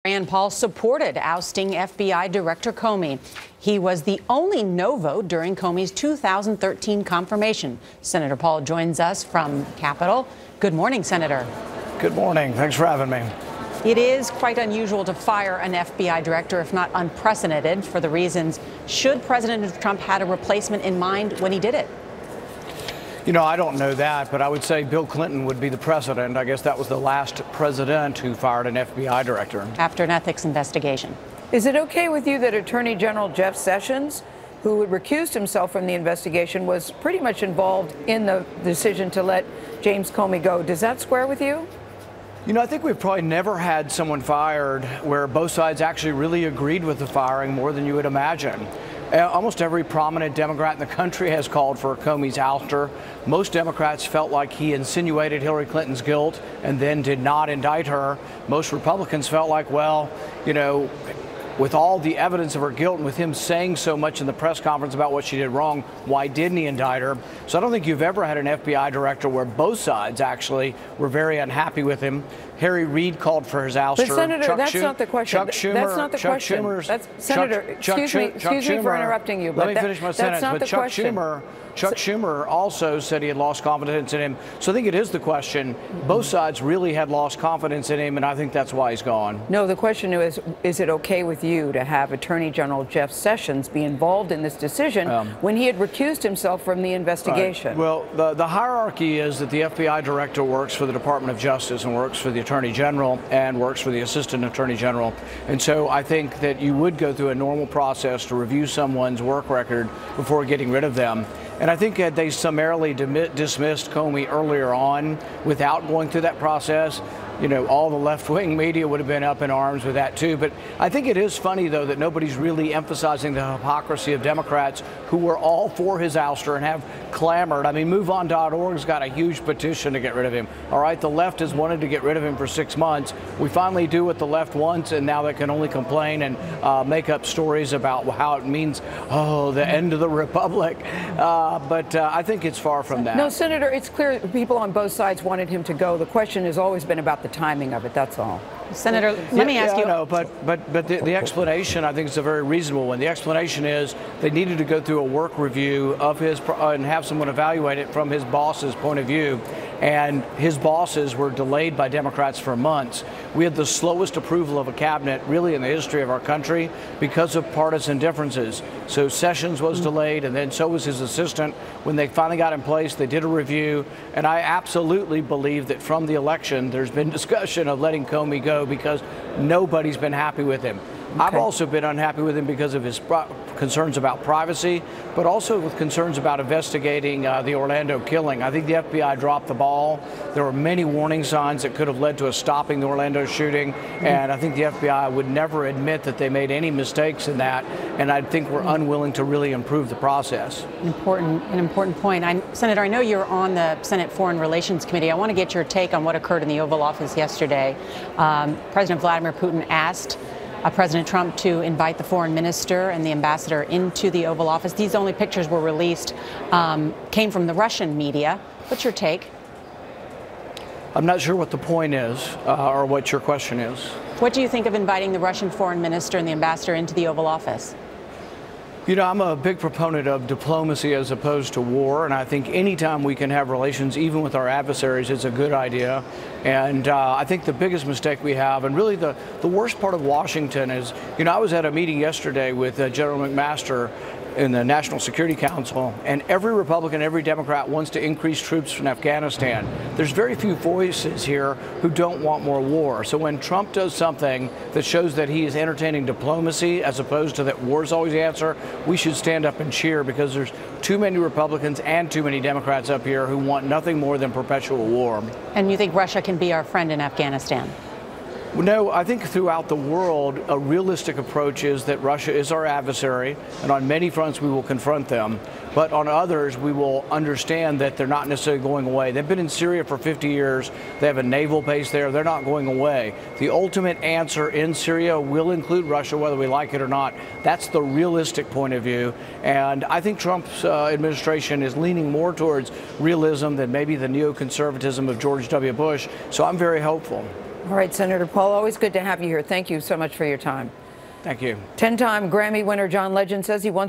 Rand Paul supported ousting FBI Director Comey. He was the only no vote during Comey's 2013 confirmation. Senator Paul joins us from Capitol. Good morning, Senator. Good morning. Thanks for having me. It is quite unusual to fire an FBI director, if not unprecedented, for the reasons. Should President Trump had a replacement in mind when he did it? You know, I don't know that, but I would say Bill Clinton would be the precedent. I guess that was the last president who fired an FBI director. After an ethics investigation. Is it okay with you that Attorney General Jeff Sessions, who had recused himself from the investigation, was pretty much involved in the decision to let James Comey go? Does that square with you? You know, I think we've probably never had someone fired where both sides actually really agreed with the firing more than you would imagine. Almost every prominent Democrat in the country has called for Comey's ouster. Most Democrats felt like he insinuated Hillary Clinton's guilt and then did not indict her. Most Republicans felt like, well, you know, with all the evidence of her guilt and with him saying so much in the press conference about what she did wrong, why didn't he indict her? So I don't think you've ever had an FBI director where both sides actually were very unhappy with him. Harry Reid called for his ouster. But Senator, that's not the question. Chuck Schumer, that's not the question. Senator, excuse me for interrupting you. Let me finish my sentence. But Chuck Schumer also said he had lost confidence in him. So I think it is the question. Both sides really had lost confidence in him, and I think that's why he's gone. No, the question is it okay with you to have Attorney General Jeff Sessions be involved in this decision when he had recused himself from the investigation? Right. Well, the hierarchy is that the FBI director works for the Department of Justice and works for the Attorney General and works for the Assistant Attorney General. And so I think that you would go through a normal process to review someone's work record before getting rid of them. And I think that they summarily dismissed Comey earlier on without going through that process. You know, all the left-wing media would have been up in arms with that, too. But I think it is funny, though, that nobody's really emphasizing the hypocrisy of Democrats who were all for his ouster and have clamored. I mean, MoveOn.org's got a huge petition to get rid of him. All right, the left has wanted to get rid of him for 6 months. We finally do what the left wants, and now they can only complain and make up stories about how it means, oh, the end of the republic. But I think it's far from that. No, Senator, it's clear people on both sides wanted him to go. The question has always been about the timing of it, that's all. Senator, let me ask you. No, but the explanation, I think, is a very reasonable one. The explanation is they needed to go through a work review of his and have someone evaluate it from his boss's point of view. And his bosses were delayed by Democrats for months. We had the slowest approval of a cabinet really in the history of our country because of partisan differences. So Sessions was delayed, and then so was his assistant. When they finally got in place, they did a review. And I absolutely believe that from the election, there's been discussion of letting Comey go because nobody's been happy with him. Okay. I've also been unhappy with him because of his concerns about privacy, but also with concerns about investigating the Orlando killing. I think the FBI dropped the ball. There were many warning signs that could have led to us stopping the Orlando shooting, and I think the FBI would never admit that they made any mistakes in that, and I think we're unwilling to really improve the process. An important point. Senator, I know you're on the Senate Foreign Relations Committee. I want to get your take on what occurred in the Oval Office yesterday. President Vladimir Putin asked President Trump to invite the foreign minister and the ambassador into the Oval Office. These only pictures were released, came from the Russian media. What's your take? I'm not sure what the point is or what your question is. What do you think of inviting the Russian foreign minister and the ambassador into the Oval Office? You know, I'm a big proponent of diplomacy as opposed to war, and I think anytime we can have relations, even with our adversaries, is a good idea. And I think the biggest mistake we have, and really the worst part of Washington is, you know, I was at a meeting yesterday with General McMaster in the National Security Council, and every Republican, every Democrat wants to increase troops from Afghanistan. There's very few voices here who don't want more war. So when Trump does something that shows that he is entertaining diplomacy as opposed to that war is always the answer, we should stand up and cheer, because there's too many Republicans and too many Democrats up here who want nothing more than perpetual war. And you think Russia can be our friend in Afghanistan? No, I think throughout the world, a realistic approach is that Russia is our adversary, and on many fronts we will confront them. But on others, we will understand that they're not necessarily going away. They've been in Syria for 50 years. They have a naval base there. They're not going away. The ultimate answer in Syria will include Russia, whether we like it or not. That's the realistic point of view. And I think Trump's administration is leaning more towards realism than maybe the neoconservatism of George W. Bush. So I'm very hopeful. All right, Senator Paul, always good to have you here. Thank you so much for your time. Thank you. 10-time Grammy winner John Legend says he wants